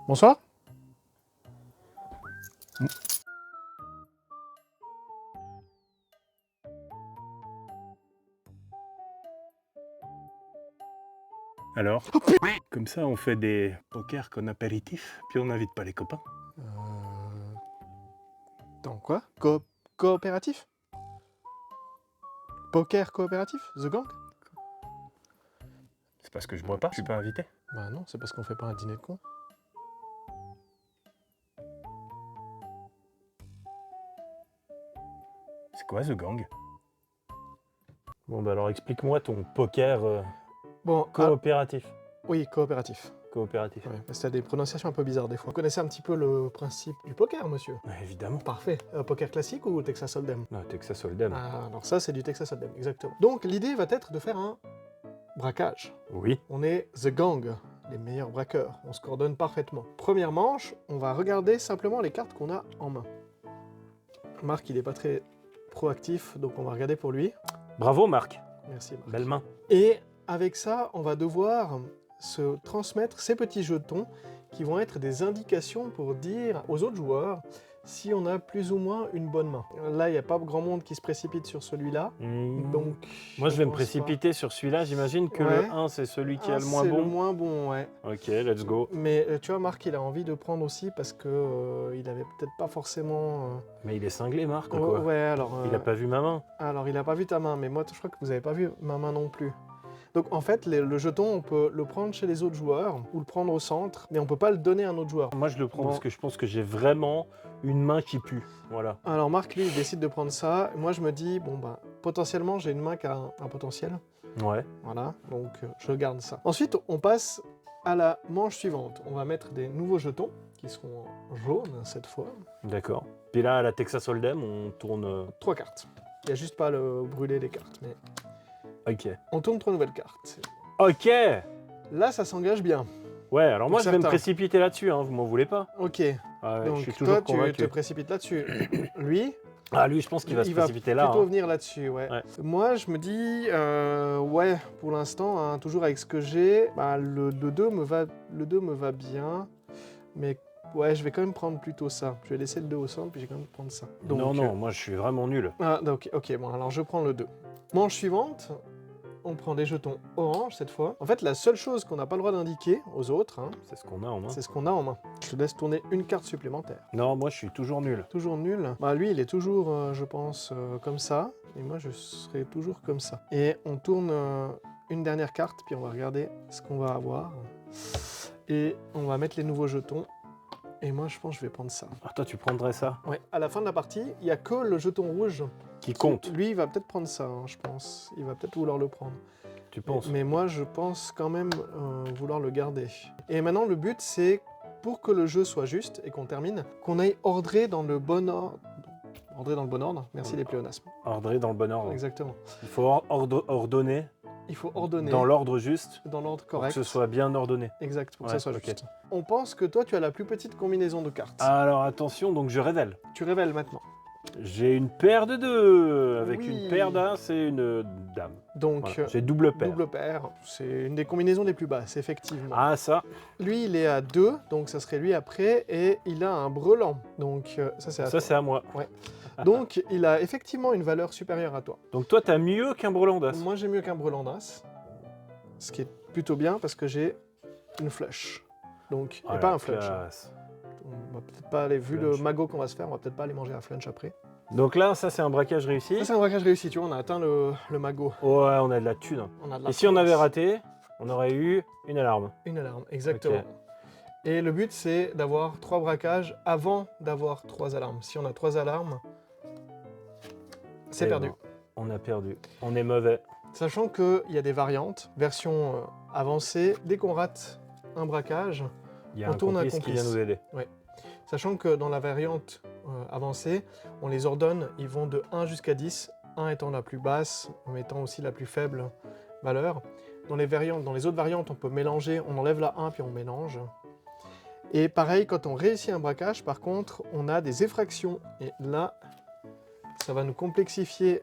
Bonsoir. Alors, comme ça, on fait des pokers qu'en apéritif, puis on n'invite pas les copains. Dans quoi coopératif? Poker coopératif? The Gang? C'est parce que je bois pas, je suis pas invité. Bah non, c'est parce qu'on fait pas un dîner de con. C'est quoi The Gang? Bon bah alors explique-moi ton poker Bon, coopératif. oui, coopératif. Coopératif. Ouais, parce que t'as des prononciations un peu bizarres des fois. Vous connaissez un petit peu le principe du poker, monsieur? Ouais, évidemment. Parfait. Poker classique ou Texas Hold'em? Non, Texas Hold'em. Ah, alors ça, c'est du Texas Hold'em, exactement. Donc, l'idée va être de faire un braquage. Oui. On est The Gang, les meilleurs braqueurs. On se coordonne parfaitement. Première manche, on va regarder simplement les cartes qu'on a en main. Marc, il est pas très proactif, donc on va regarder pour lui. Bravo Marc. Merci, Marc. Belle main. Et avec ça, on va devoir se transmettre ces petits jetons qui vont être des indications pour dire aux autres joueurs si on a plus ou moins une bonne main. Là, il n'y a pas grand monde qui se précipite sur celui-là, donc... Moi je vais me pense précipiter sur celui-là, j'imagine que Ouais. le 1 c'est celui qui pas. a le moins C'est bon. le moins bon, ouais. Ok, let's go. Mais tu vois, Marc, il a envie de prendre aussi parce que il avait peut-être pas forcément... Mais il est cinglé Marc ou Oh, quoi? ouais, alors... Il a pas vu ma main. Alors, il a pas vu ta main, mais moi, je crois que vous avez pas vu ma main non plus. Donc, en fait, le jeton, on peut le prendre chez les autres joueurs, ou le prendre au centre, mais on peut pas le donner à un autre joueur. Moi je le prends Bon. parce que je pense que j'ai vraiment une main qui pue. Voilà. Alors, Marc, lui, il décide de prendre ça. Moi, je me dis, bon, bah, potentiellement, j'ai une main qui a un potentiel. Ouais. Voilà, donc je garde ça. Ensuite, on passe à la manche suivante. On va mettre des nouveaux jetons, qui seront jaunes cette fois. D'accord. Puis là, à la Texas Hold'em, on tourne... 3 cartes. Il n'y a juste pas le brûler les cartes, mais Ok. on tourne 3 nouvelles cartes. Ok. Là, ça s'engage bien. Ouais, alors moi Donc je vais me certains. précipiter là-dessus, hein, vous m'en voulez pas. Ok, Ah ouais, donc je suis toi, toujours tu te convaincu. précipites là-dessus. Lui, Ah lui, je pense qu'il va se précipiter là. plutôt Hein. venir là-dessus, ouais. Ouais. Moi, je me dis, ouais, pour l'instant, hein, toujours avec ce que j'ai, bah, le 2 me va bien, mais ouais, je vais quand même prendre plutôt ça. Je vais laisser le 2 au centre, puis je vais quand même prendre ça. Donc, Non, moi je suis vraiment nul. Ah, ok, bon, alors je prends le 2. Manche suivante, on prend des jetons orange cette fois. En fait, la seule chose qu'on n'a pas le droit d'indiquer aux autres, hein, C'est ce qu'on a en main. c'est ce qu'on a en main. Je te laisse tourner une carte supplémentaire. Non, moi je suis toujours nul. Toujours nul. Bah lui, il est toujours, je pense, comme ça. Et moi, je serai toujours comme ça. Et on tourne une dernière carte, puis on va regarder ce qu'on va avoir. Et on va mettre les nouveaux jetons. Et moi, je pense que je vais prendre ça. Ah toi tu prendrais ça? Ouais, à la fin de la partie, il n'y a que le jeton rouge Qui compte? Lui, il va peut-être prendre ça, hein, je pense. Il va peut-être vouloir le prendre. Tu penses? Mais moi, je pense quand même vouloir le garder. Et maintenant, le but, c'est, pour que le jeu soit juste et qu'on termine, qu'on aille ordrer dans le bon ordre. Ordrer dans le bon ordre, merci les pléonasmes. Ordrer dans le bon ordre. Exactement. Il faut ordonner Il faut ordonner dans l'ordre juste dans l'ordre pour correct. que ce soit bien ordonné. Exact, pour que Ouais, ça soit ok. juste. On pense que toi, tu as la plus petite combinaison de cartes. Alors attention, donc je révèle. Tu révèles maintenant. J'ai une paire de 2 avec Oui. une paire d'as et une dame. Donc, Voilà. J'ai double paire. double paire, c'est une des combinaisons les plus basses, effectivement. Ah ça, Lui, il est à 2, donc ça serait lui après, et il a un brelan. Donc ça, c'est à ça toi. c'est à moi. Donc il a effectivement une valeur supérieure à toi. Donc toi t'as mieux qu'un brelan d'as. Moi, j'ai mieux qu'un brelan d'as, ce qui est plutôt bien parce que j'ai une flush. Donc, Ah, et pas la un flunch. hein. classe. On va peut-être pas aller, vu Flunch. le magot qu'on va se faire, on va peut-être pas aller manger un flunch après. Donc là, ça c'est un braquage réussi. Ça, c'est un braquage réussi, tu vois, on a atteint le magot. Ouais, on a de la thune. On a de la Et si on force. avait raté, on aurait eu une alarme. Une alarme, exactement. Ok. Et le but, c'est d'avoir 3 braquages avant d'avoir 3 alarmes. Si on a 3 alarmes, c'est Eh perdu. ben, on a perdu. On est mauvais. Sachant qu'il y a des variantes, version avancée, dès qu'on rate un braquage, Il y a On un tourne un complice qui vient complice. nous aider. sachant que dans la variante avancée, on les ordonne, ils vont de 1 jusqu'à 10, 1 étant la plus basse, en étant aussi la plus faible valeur. Dans les autres variantes, on peut mélanger, on enlève la 1 puis on mélange. Et pareil, quand on réussit un braquage, par contre, on a des effractions. Et là, ça va nous complexifier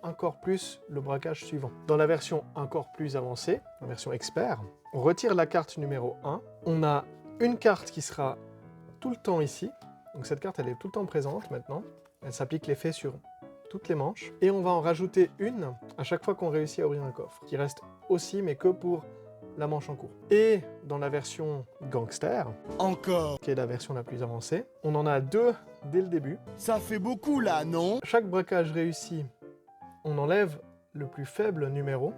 encore plus le braquage suivant. Dans la version encore plus avancée, la version expert, on retire la carte numéro 1, on a une carte qui sera tout le temps ici. Donc cette carte, elle est tout le temps présente maintenant. Elle s'applique l'effet sur toutes les manches. Et on va en rajouter une à chaque fois qu'on réussit à ouvrir un coffre, qui reste aussi, mais que pour la manche en cours. Et dans la version Gangster, Encore. qui est la version la plus avancée, on en a 2 dès le début. Ça fait beaucoup là, non? Chaque braquage réussi, on enlève le plus faible numéro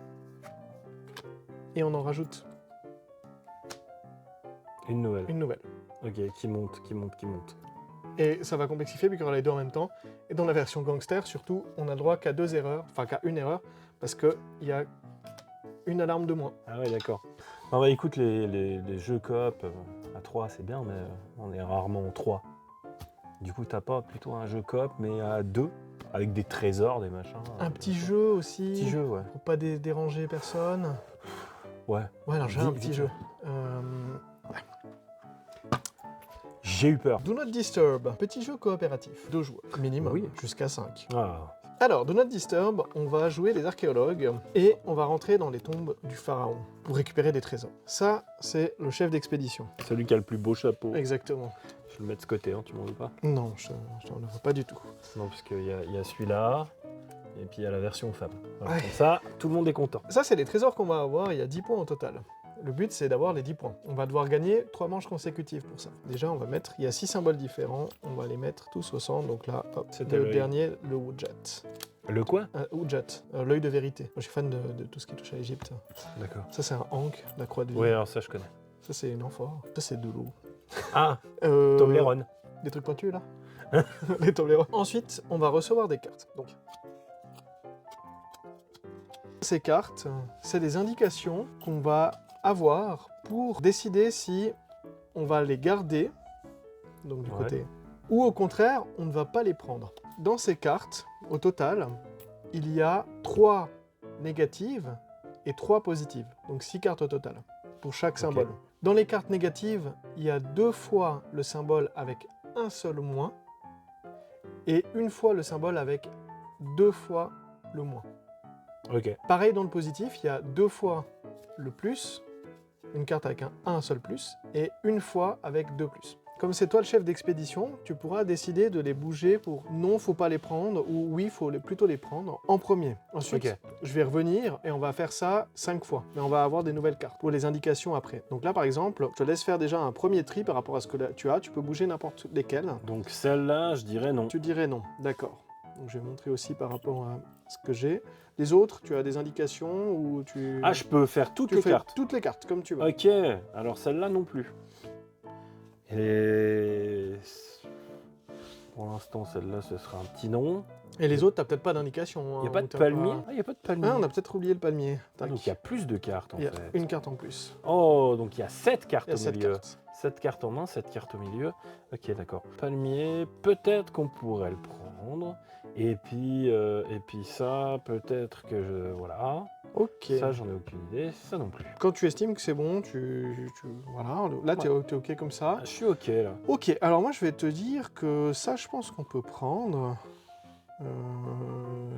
et on en rajoute Une nouvelle. une nouvelle. Ok, qui monte. Et ça va complexifier vu qu'il y aura les deux en même temps. Et dans la version Gangster, surtout, on a le droit qu'à 2 erreurs, enfin qu'à une erreur, parce qu'il y a une alarme de moins. Ah ouais, d'accord. Non, bah écoute, les jeux coop à 3, c'est bien, mais on est rarement en 3. Du coup, t'as pas plutôt un jeu coop, mais à 2, avec des trésors, des machins. Un petit jeu aussi, Petit jeu, ouais. pour pas déranger personne. Ouais. Ouais, alors j'ai Vite, un petit vite. jeu. J'ai eu peur. Do Not Disturb, petit jeu coopératif, 2 joueurs, minimum, Oui. jusqu'à 5. Ah, Alors, Do Not Disturb, on va jouer les archéologues et on va rentrer dans les tombes du pharaon pour récupérer des trésors. Ça, c'est le chef d'expédition. celui qui a le plus beau chapeau. Exactement. Je vais le mettre de ce côté, hein, tu m'en veux pas? Non, je t'en veux pas du tout. Non, parce qu'il y a celui-là, et puis il y a la version femme. Voilà, Ouais. comme ça, tout le monde est content. Ça, c'est les trésors qu'on va avoir, il y a 10 points au total. Le but, c'est d'avoir les 10 points. On va devoir gagner 3 manches consécutives pour ça. Déjà, on va mettre, il y a 6 symboles différents, on va les mettre tous au centre. Donc là, hop, C'était le l'œil. dernier, le Wudjat. Le quoi? Wudjat, l'œil de vérité. Moi, je suis fan de tout ce qui touche à l'Égypte. D'accord. Ça, c'est un Ankh, la croix de vie. Oui, alors ça, je connais. Ça, c'est une amphore. Ça, c'est de l'eau. Ah, Toblerone. Des trucs pointus, là. Les Toblerone. Ensuite, on va recevoir des cartes. Donc, ces cartes, c'est des indications qu'on va avoir pour décider si on va les garder, donc du Ouais. côté, ou au contraire, on ne va pas les prendre. Dans ces cartes, au total, il y a 3 négatives et 3 positives. Donc 6 cartes au total, pour chaque symbole. Dans les cartes négatives, il y a 2 fois le symbole avec un seul moins, et une fois le symbole avec 2 fois le moins. Ok. Pareil dans le positif, il y a 2 fois le plus, une carte avec un seul plus, et une fois avec 2 plus. Comme c'est toi le chef d'expédition, tu pourras décider de les bouger pour non, faut pas les prendre, ou oui, faut plutôt les prendre en premier. Ensuite, Ok. je vais revenir et on va faire ça 5 fois, mais on va avoir des nouvelles cartes pour les indications après. Donc là, par exemple, je te laisse faire déjà un premier tri par rapport à ce que tu as, tu peux bouger n'importe lesquelles. Donc celle-là, je dirais non. Tu dirais non, d'accord. Donc je vais montrer aussi par rapport à ce que j'ai. Les autres, tu as des indications ou tu... Ah, je peux faire toutes tu les fais cartes. toutes les cartes, comme tu veux. Ok, alors celle-là non plus. Et pour l'instant, celle-là, ce sera un petit non. Et les autres, t'as peut-être pas d'indication. Il n'y hein, a pas ou de t'as palmier. Ah, il n'y a pas de palmier. Ah, on a peut-être oublié le palmier. Ah, Tac. donc il y a plus de cartes en Il y a fait. une carte en plus. Oh, donc il y a 7 cartes Il y a au 7 milieu. cartes. 7 cartes en main, 7 cartes au milieu. Ok, d'accord. Palmier, peut-être qu'on pourrait le prendre. Et puis ça, peut-être que je... Voilà. Ok. Ça, j'en ai aucune idée. Ça non plus. Quand tu estimes que c'est bon, voilà. Là, t'es ok comme ça. Ah, je suis ok là. Ok, alors moi, je vais te dire que ça, je pense qu'on peut prendre.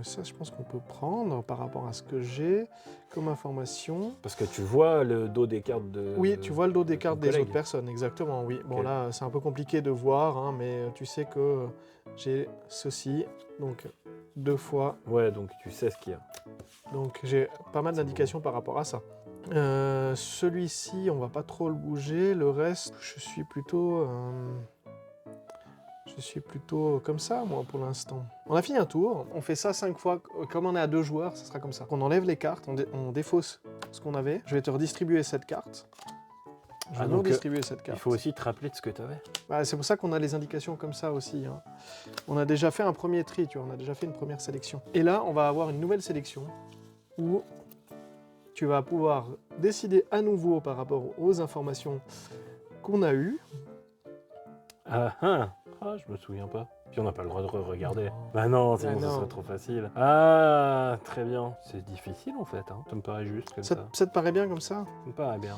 Ça, je pense qu'on peut prendre par rapport à ce que j'ai comme information. Parce que tu vois le dos des cartes de... Oui, tu vois le dos des de cartes ton des collègue. autres personnes, exactement, oui. Bon, Ok. là, c'est un peu compliqué de voir, hein, mais tu sais que j'ai ceci, donc 2 fois. Ouais, donc tu sais ce qu'il y a. Donc j'ai pas mal C'est d'indications par rapport à ça. Celui-ci, on va pas trop le bouger. Le reste, je suis plutôt comme ça, moi, pour l'instant. On a fini un tour. On fait ça 5 fois. Comme on est à 2 joueurs, ça sera comme ça. On enlève les cartes, on défausse ce qu'on avait. Je vais te redistribuer cette carte. Je vais Ah, nous donc, redistribuer cette Il carte. faut aussi te rappeler de ce que tu avais. Bah, c'est pour ça qu'on a les indications comme ça aussi. Hein. On a déjà fait un premier tri, tu vois, on a déjà fait une première sélection. Et là, on va avoir une nouvelle sélection où tu vas pouvoir décider à nouveau par rapport aux informations qu'on a eues. Ah, je me souviens pas. Puis on n'a pas le droit de regarder. Bah non, sinon Bah ça non. serait trop facile. Ah, très bien. C'est difficile en fait, hein. Ça me paraît juste comme ça. Ça te paraît bien comme ça? Ça me paraît bien.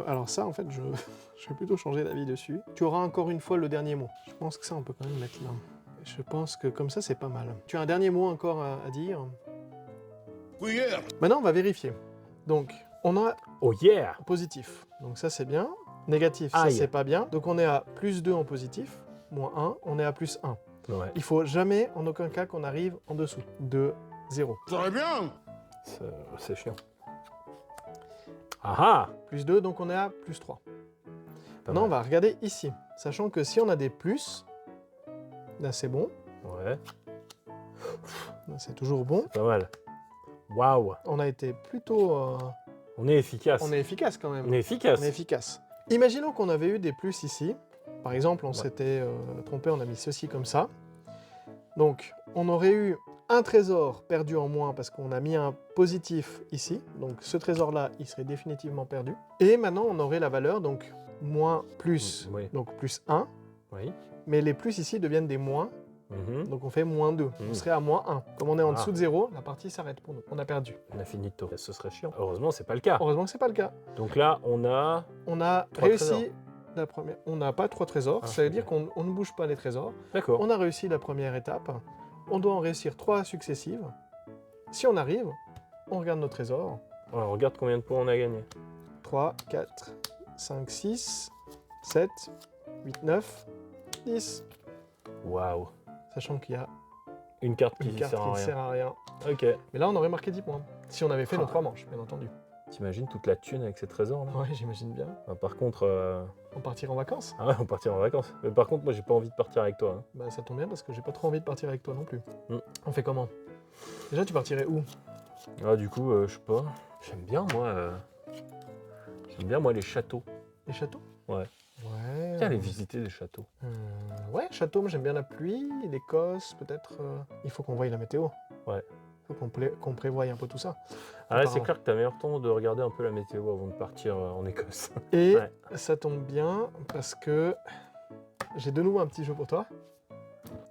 Alors ça, en fait, je vais plutôt changer d'avis dessus. Tu auras encore une fois le dernier mot. Je pense que ça, on peut quand même mettre là. Je pense que comme ça, c'est pas mal. Tu as un dernier mot encore à dire? Prière. Maintenant, on va vérifier. Donc, on a Oh yeah! positif. Donc ça, c'est bien. Négatif, ça Aïe. c'est pas bien. Donc on est à plus 2 en positif, moins 1, on est à plus 1. Ouais. Il faut jamais, en aucun cas, qu'on arrive en dessous de 0. Très bien. C'est chiant. Ah ah. Plus 2, donc on est à plus 3. Pas Maintenant, on mal. va regarder ici. Sachant que si on a des plus, là c'est bon, Ouais, là, c'est toujours bon. pas mal. Waouh. On a été plutôt... On est efficace. on est efficace quand même. On est efficace. On est efficace. Imaginons qu'on avait eu des plus ici. Par exemple, on s'était trompé, on a mis ceci comme ça. Donc, on aurait eu un trésor perdu en moins parce qu'on a mis un positif ici. Donc, ce trésor-là, il serait définitivement perdu. Et maintenant, on aurait la valeur, donc moins plus, Oui. donc plus 1. Oui. Mais les plus ici deviennent des moins, Mhm. donc on fait moins 2. On serait à moins 1. Comme on est en Ah. dessous de 0, la partie s'arrête pour nous. On a perdu. On a fini de tour. Ce serait chiant. Heureusement, c'est pas le cas. Heureusement que c'est pas le cas. Donc là, on a... On a 3 réussi trésors. la première. On n'a pas 3 trésors, Ah, ça veut ok. dire qu'on ne bouge pas les trésors. D'accord. On a réussi la première étape. On doit en réussir 3 successives. Si on arrive, on regarde nos trésors. Alors, regarde combien de points on a gagné. 3, 4, 5, 6, 7, 8, 9, 10. Waouh. Sachant qu'il y a Une carte qui une carte sert qui à ne rien. sert à rien. Ok. Mais là, on aurait marqué 10 points. Si on avait fait nos Ah. 3 manches, bien entendu. T'imagines toute la thune avec ces trésors là. Ouais, j'imagine bien. Ah, par contre, On partira en vacances. ah ouais, on partira en vacances. Mais par contre, moi, j'ai pas envie de partir avec toi. Hein. Bah, ça tombe bien parce que j'ai pas trop envie de partir avec toi non plus. Mm. On fait comment? Déjà, tu partirais où? Ah, du coup, je sais pas. J'aime bien moi les châteaux. Les châteaux? Ouais. Ouais. Viens aller visiter des châteaux. Ouais, château, moi j'aime bien la pluie, l'Écosse, peut-être. Il faut qu'on voie la météo. Ouais. Il faut qu'on prévoie un peu tout ça. Ah ouais, c'est Apparemment. clair que t'as meilleur temps de regarder un peu la météo avant de partir en Écosse. Et Ouais. ça tombe bien parce que j'ai de nouveau un petit jeu pour toi.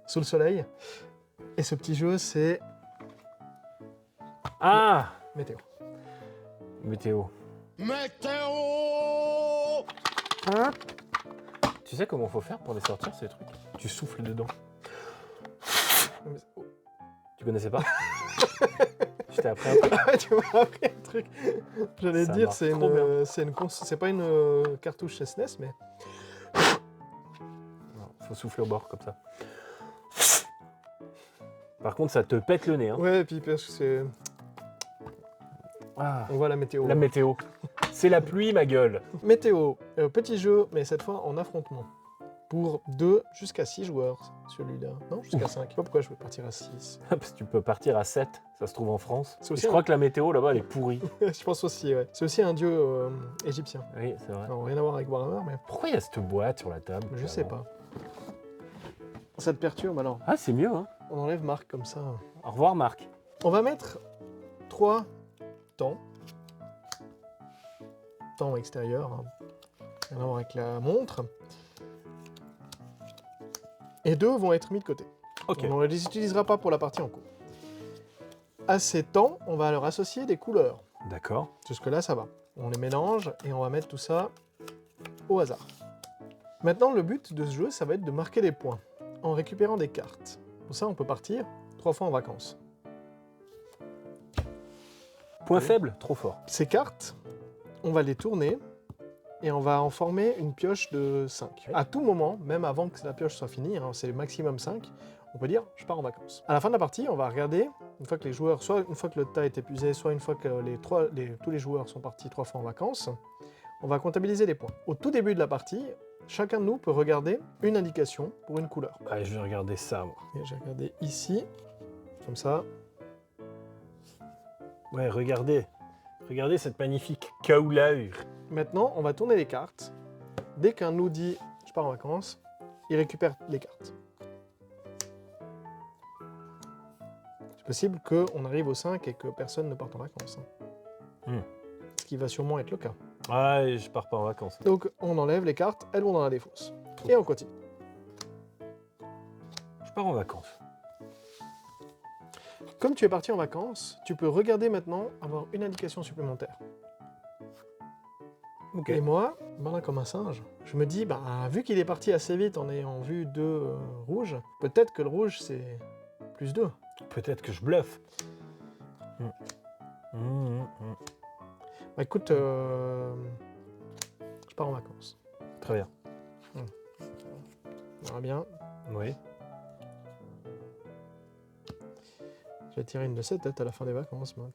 Sous le soleil. Et ce petit jeu, c'est Ah, météo. météo. Météo. Tu sais comment faut faire pour les sortir ces trucs? Tu souffles dedans. Tu connaissais pas? Je t'ai appris un truc. Tu m'as appris un truc. J'allais Ça dire, marche c'est trop bien. c'est pas une cartouche SNES, mais Non, faut souffler au bord comme ça. Par contre, ça te pète le nez. Hein. ouais, et puis parce que c'est. Ah, On voit la météo. la météo. C'est la pluie, ma gueule. Météo, petit jeu, mais cette fois en affrontement. Pour 2 jusqu'à 6 joueurs, celui-là. Non, jusqu'à 5. Je sais pas pourquoi je veux partir à 6. Parce que tu peux partir à 7, ça se trouve en France. C'est Et aussi je crois que la météo là-bas, elle est pourrie. Je pense aussi, ouais. C'est aussi un dieu égyptien. Oui, c'est vrai. Non, rien à voir avec Warhammer, mais Pourquoi il y a cette boîte sur la table? je sais pas. Ça te perturbe alors? Ah, c'est mieux, hein. On enlève Marc comme ça. Au revoir, Marc. On va mettre 3 temps. Temps extérieur. Hein. Rien à voir avec la montre. Et 2 vont être mis de côté. Ok. On ne les utilisera pas pour la partie en cours. À ces temps, on va leur associer des couleurs. D'accord. Jusque-là, ça va. On les mélange et on va mettre tout ça au hasard. Maintenant, le but de ce jeu, ça va être de marquer des points en récupérant des cartes. Pour ça, on peut partir 3 fois en vacances. Point faible, trop fort. Ces cartes, on va les tourner et on va en former une pioche de 5. À tout moment, même avant que la pioche soit finie, hein, c'est maximum 5, on peut dire je pars en vacances. À la fin de la partie, on va regarder, une fois que les joueurs, soit une fois que le tas est épuisé, soit une fois que tous les joueurs sont partis 3 fois en vacances, on va comptabiliser les points. Au tout début de la partie, chacun de nous peut regarder une indication pour une couleur. Allez, je vais regarder ça, moi. Et j'ai regardé ici, comme ça. Ouais, regardez. Regardez cette magnifique couleur. Maintenant, on va tourner les cartes. Dès qu'un nous dit « je pars en vacances », il récupère les cartes. C'est possible qu'on arrive au 5 et que personne ne parte en vacances. Hein. Ce qui va sûrement être le cas. Ah, et je pars pas en vacances. Donc, on enlève les cartes, elles vont dans la défausse. Et on continue. Je pars en vacances. Comme tu es parti en vacances, tu peux regarder maintenant, avoir une indication supplémentaire. Ok. Et moi, malin comme un singe, je me dis, bah, vu qu'il est parti assez vite en ayant vu 2 rouges, peut-être que le rouge c'est plus 2. Peut-être que je bluffe. Bah écoute, je pars en vacances. Très bien. On verra bien. Oui. Je vais tirer une de ces têtes à la fin des vacances, moi.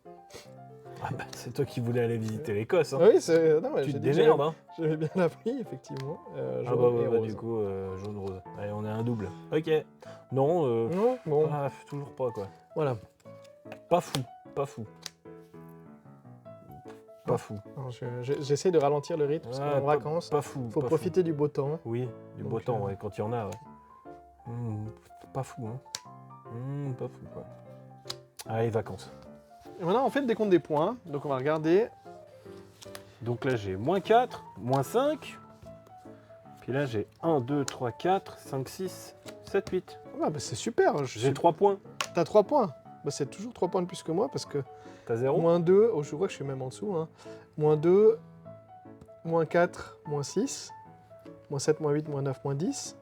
Ah bah, c'est toi qui voulais aller visiter l'Écosse. Hein. Oui, c'est... Non, Tu j'ai te dit que démerdes, hein. j'avais bien appris, effectivement. Ah Jaune bah, et bah, rose. du coup, jaune-rose. Allez, on est un double. Ok. Non, Non, bon, toujours pas, quoi. voilà. Pas fou, pas fou. Pas fou. Alors, j'essaie de ralentir le rythme, parce Ah, qu'en pas- vacances, Pas fou. il faut pas profiter du beau temps. fou. Oui, du Donc, beau temps, ouais, quand il y en a, ouais. Pas fou, hein. Pas fou, quoi. Allez, vacances. Et maintenant, on fait le décompte des points. Donc, on va regarder. Donc là, j'ai -4, -5. Puis là, j'ai 1, 2, 3, 4, 5, 6, 7, 8. Ah, bah, c'est super. J'ai 3 points. T'as 3 points. Bah, c'est toujours 3 points de plus que moi, parce que T'as 0 -2, oh, je vois que je suis même en dessous. Hein. -2, -4, -6, -7, -8, -9, -10.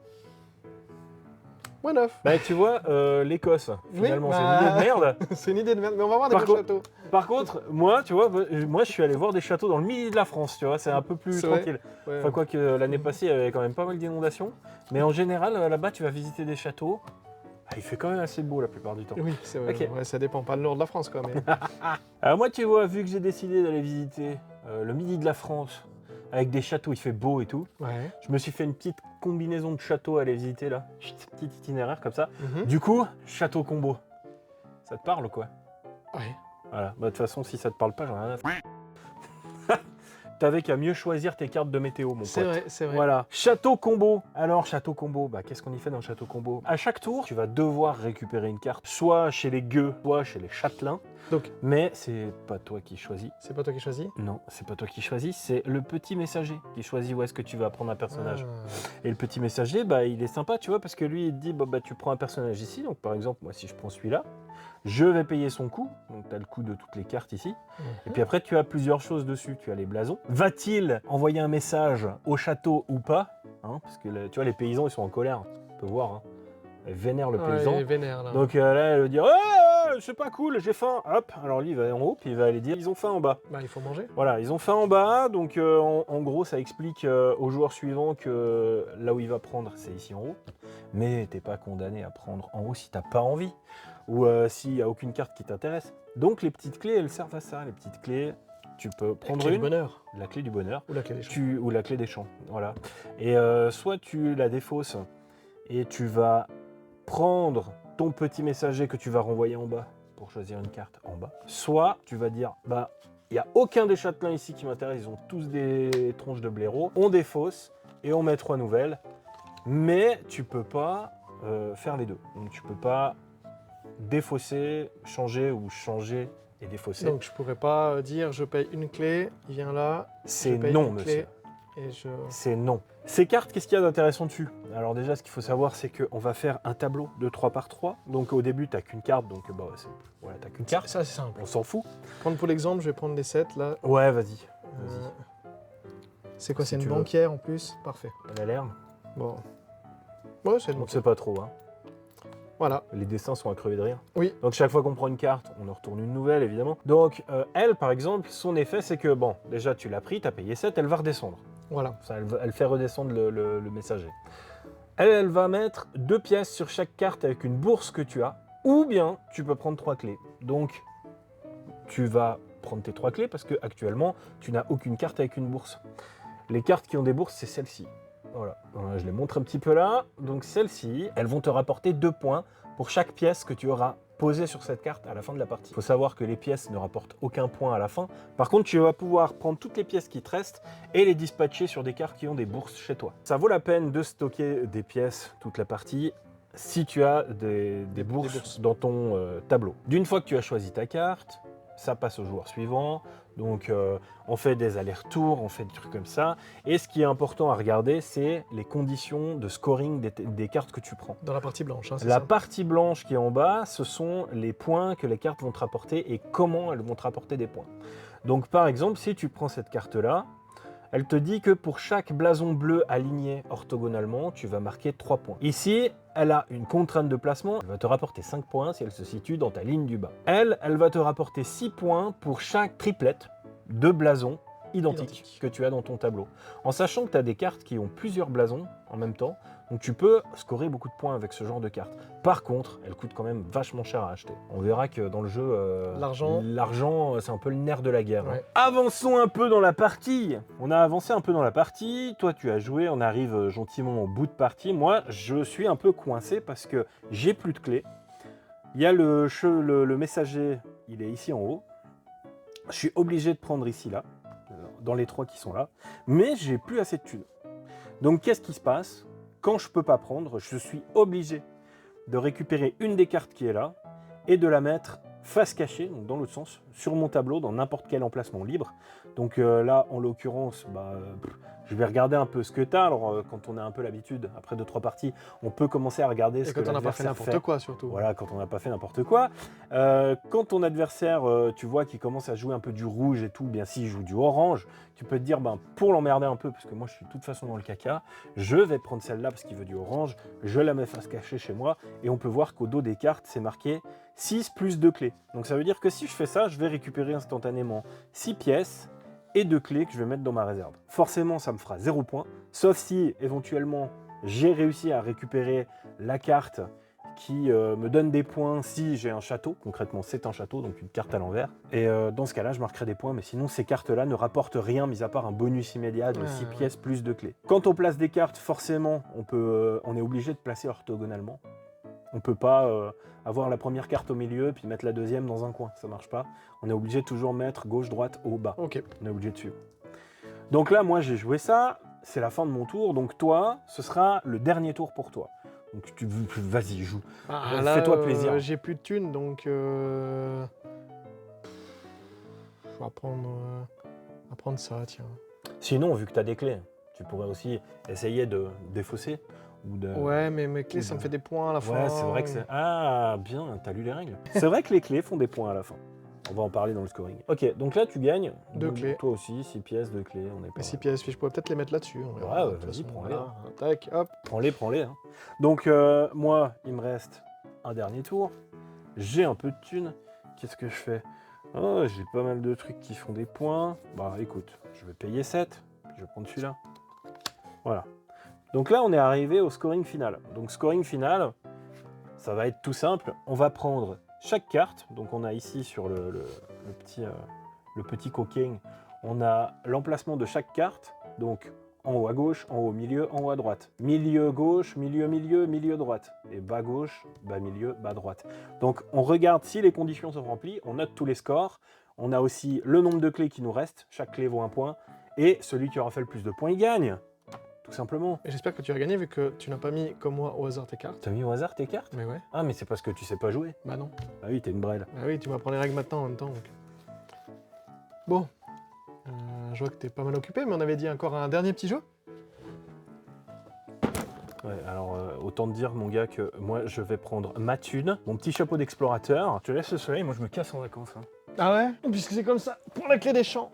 -9. Bah, tu vois, l'Écosse, finalement, Oui, c'est bah- une idée de merde. C'est une idée de merde, mais on va voir des Par beaux contre- châteaux. Par contre, moi, tu vois, moi, je suis allé voir des châteaux dans le milieu de la France, tu vois, c'est un peu plus C'est vrai. tranquille. Ouais. Enfin, quoique l'année passée, il y avait quand même pas mal d'inondations. Mais en général, là-bas, tu vas visiter des châteaux. Ah, il fait quand même assez beau la plupart du temps. Oui, c'est vrai. Ok. Ouais, ça dépend pas le nord de la France, quand même. Alors moi, tu vois, vu que j'ai décidé d'aller visiter le midi de la France, avec des châteaux, il fait beau et tout, Ouais. je me suis fait une petite combinaison de châteaux à aller visiter là. Petit itinéraire comme ça. Mhm. Du coup, château combo. Ça te parle ou quoi? Ouais. Voilà, bah, de toute façon, si ça te parle pas, j'en ai rien à foutre. T'avais qu'à mieux choisir tes cartes de météo, mon C'est pote. vrai, c'est vrai. Voilà. Château combo. Alors, château combo, bah, qu'est-ce qu'on y fait dans le château combo? À chaque tour, tu vas devoir récupérer une carte, soit chez les gueux, soit chez les châtelains. Donc, Mais c'est pas toi qui choisis. c'est pas toi qui choisis. Non, c'est pas toi qui choisis, c'est le petit messager qui choisit où est-ce que tu vas prendre un personnage. Ah. Et le petit messager, bah, il est sympa, tu vois, parce que lui, il te dit, bah, tu prends un personnage ici. Donc, par exemple, moi, si je prends celui-là, je vais payer son coût. Donc, tu as le coût de toutes les cartes ici. Et puis après, tu as plusieurs choses dessus. Tu as les blasons. Va-t-il envoyer un message au château ou pas? Hein, parce que, tu vois, les paysans, ils sont en colère. On peut voir. Hein. Ils vénèrent le Ouais, paysan. il est vénère, là. Donc là, elle va dire, c'est pas cool, j'ai faim. Hop, alors lui, il va en haut, puis il va aller dire, ils ont faim en bas. Bah, il faut manger. Voilà, ils ont faim en bas, donc en gros, ça explique au joueur suivant que là où il va prendre, c'est ici en haut. Mais t'es pas condamné à prendre en haut si t'as pas envie, ou s'il n'y a aucune carte qui t'intéresse. Donc les petites clés, elles servent à ça. Les petites clés, tu peux prendre Clé du une, bonheur. la clé du bonheur, Ou la clé des champs. ou la clé des champs, voilà. Et soit tu la défausses et tu vas prendre ton petit messager que tu vas renvoyer en bas pour choisir une carte en bas. Soit tu vas dire, bah, il n'y a aucun des châtelains ici qui m'intéresse, ils ont tous des tronches de blaireau. On défausse et on met 3 nouvelles. Mais tu peux pas faire les deux. Donc tu peux pas défausser, changer ou changer et défausser. Donc, je pourrais pas dire, je paye une clé, il vient là. C'est je paye non, une monsieur. clé, et je... C'est non. Ces cartes, qu'est-ce qu'il y a d'intéressant dessus? Alors déjà, ce qu'il faut savoir, c'est qu'on va faire un tableau de 3 par 3. Donc au début, tu n'as qu'une carte, donc bah, voilà, tu n'as qu'une carte. Ça, c'est simple. On s'en fout. Prendre pour l'exemple, je vais prendre les 7, là. Ouais, vas-y. Euh, C'est quoi, Si c'est une tu veux. banquière en plus? Parfait. Elle a l'air. Bon. Ouais, c'est On bon. ne sait pas trop. Hein. Voilà. Les dessins sont à crever de rire. Oui. Donc chaque fois qu'on prend une carte, on en retourne une nouvelle, évidemment. Donc elle, par exemple, son effet, c'est que, bon, déjà, tu l'as pris, tu as payé 7, elle va redescendre. Voilà. Ça, elle fait redescendre le messager. Elle va mettre 2 pièces sur chaque carte avec une bourse que tu as, ou bien tu peux prendre 3 clés. Donc, tu vas prendre tes 3 clés parce que actuellement, tu n'as aucune carte avec une bourse. Les cartes qui ont des bourses, c'est celle-ci. Voilà, je les montre un petit peu là. Donc celles-ci, elles vont te rapporter 2 points pour chaque pièce que tu auras posée sur cette carte à la fin de la partie. Il faut savoir que les pièces ne rapportent aucun point à la fin. Par contre, tu vas pouvoir prendre toutes les pièces qui te restent et les dispatcher sur des cartes qui ont des bourses chez toi. Ça vaut la peine de stocker des pièces toute la partie si tu as des bourses dans ton tableau. D'une fois que tu as choisi ta carte, ça passe au joueur suivant. Donc on fait des allers-retours, on fait des trucs comme ça. Et ce qui est important à regarder, c'est les conditions de scoring des cartes que tu prends. Dans la partie blanche, hein, c'est La ça? partie blanche qui est en bas, ce sont les points que les cartes vont te rapporter et comment elles vont te rapporter des points. Donc par exemple, si tu prends cette carte-là, elle te dit que pour chaque blason bleu aligné orthogonalement, tu vas marquer 3 points. Ici, elle a une contrainte de placement, elle va te rapporter 5 points si elle se situe dans ta ligne du bas. Elle va te rapporter 6 points pour chaque triplette de blason identiques que tu as dans ton tableau. En sachant que tu as des cartes qui ont plusieurs blasons en même temps, donc tu peux scorer beaucoup de points avec ce genre de cartes. Par contre, elles coûtent quand même vachement cher à acheter. On verra que dans le jeu, l'argent, c'est un peu le nerf de la guerre. Ouais. Avançons un peu dans la partie. On a avancé un peu dans la partie. Toi, tu as joué. On arrive gentiment au bout de partie. Moi, je suis un peu coincé parce que j'ai plus de clés. Il y a le messager, il est ici en haut. Je suis obligé de prendre ici, là, dans les 3 qui sont là. Mais j'ai plus assez de thunes. Donc, qu'est-ce qui se passe ? Quand je ne peux pas prendre, je suis obligé de récupérer une des cartes qui est là et de la mettre face cachée, donc dans l'autre sens, sur mon tableau, dans n'importe quel emplacement libre. Donc là, en l'occurrence, je vais regarder un peu ce que tu as. Alors, quand on a un peu l'habitude, après 2-3 parties, on peut commencer à regarder ce que quand on n'a pas fait l'adversaire n'importe quoi, surtout. Voilà, quand on n'a pas fait n'importe quoi. Quand ton adversaire, tu vois, qu'il commence à jouer un peu du rouge et tout, bien s'il joue du orange, tu peux te dire, pour l'emmerder un peu, parce que moi je suis de toute façon dans le caca, je vais prendre celle-là parce qu'il veut du orange, je la mets face cachée chez moi, et on peut voir qu'au dos des cartes, c'est marqué 6 plus 2 clés. Donc ça veut dire que si je fais ça, je vais récupérer instantanément 6 pièces et 2 clés que je vais mettre dans ma réserve. Forcément, ça me fera 0 points, sauf si éventuellement j'ai réussi à récupérer la carte qui me donne des points si j'ai un château. Concrètement, c'est un château, donc une carte à l'envers. Et dans ce cas-là, je marquerai des points, mais sinon, ces cartes-là ne rapportent rien, mis à part un bonus immédiat de 6 pièces plus 2 clés. Quand on place des cartes, forcément, on est obligé de placer orthogonalement. On ne peut pas avoir la première carte au milieu, puis mettre la deuxième dans un coin. Ça ne marche pas. On est obligé de toujours mettre gauche, droite, haut, bas. Ok. On est obligé de suivre. Donc là, moi, j'ai joué ça. C'est la fin de mon tour. Donc toi, ce sera le dernier tour pour toi. Donc vas-y, joue. Fais-toi plaisir. J'ai plus de thunes, donc je vais prendre ça, tiens. Sinon, vu que tu as des clés, tu pourrais aussi essayer de défausser. Ouais, mais mes clés, ça me fait des points à la fin. Ouais, c'est vrai que c'est... Ah, bien, t'as lu les règles. C'est vrai que les clés font des points à la fin. On va en parler dans le scoring. Ok, donc là, tu gagnes. 2 clés. Toi aussi, 6 pièces, 2 clés. On est pas... 6 pièces, je pourrais peut-être les mettre là-dessus. Ouais, vas-y, prends-les. Voilà. Tac, hop. Prends-les. Hein. Donc, moi, il me reste un dernier tour. J'ai un peu de thunes. Qu'est-ce que je fais ? Oh, j'ai pas mal de trucs qui font des points. Bah, écoute, je vais payer 7. Je vais prendre celui-là. Voilà. Donc là, on est arrivé au scoring final. Donc, scoring final, ça va être tout simple. On va prendre chaque carte. Donc, on a ici sur le petit coquin, on a l'emplacement de chaque carte. Donc, en haut à gauche, en haut au milieu, en haut à droite. Milieu gauche, milieu droite. Et bas gauche, bas milieu, bas droite. Donc, on regarde si les conditions sont remplies. On note tous les scores. On a aussi le nombre de clés qui nous restent. Chaque clé vaut un point. Et celui qui aura fait le plus de points, il gagne. Tout simplement. Et j'espère que tu as gagné vu que tu n'as pas mis, comme moi, au hasard tes cartes. T'as mis au hasard tes cartes ? Mais ouais. Ah, mais c'est parce que tu sais pas jouer. Bah non. Ah oui, t'es une brêle. Bah oui, tu m'apprends les règles maintenant en même temps. Donc. Bon. Je vois que t'es pas mal occupé, mais on avait dit encore un dernier petit jeu. Ouais, alors autant te dire, mon gars, que moi, je vais prendre ma thune, mon petit chapeau d'explorateur. Je te laisse le soleil, moi je me casse en vacances. Hein. Ah ouais ? Puisque c'est comme ça, pour la clé des champs.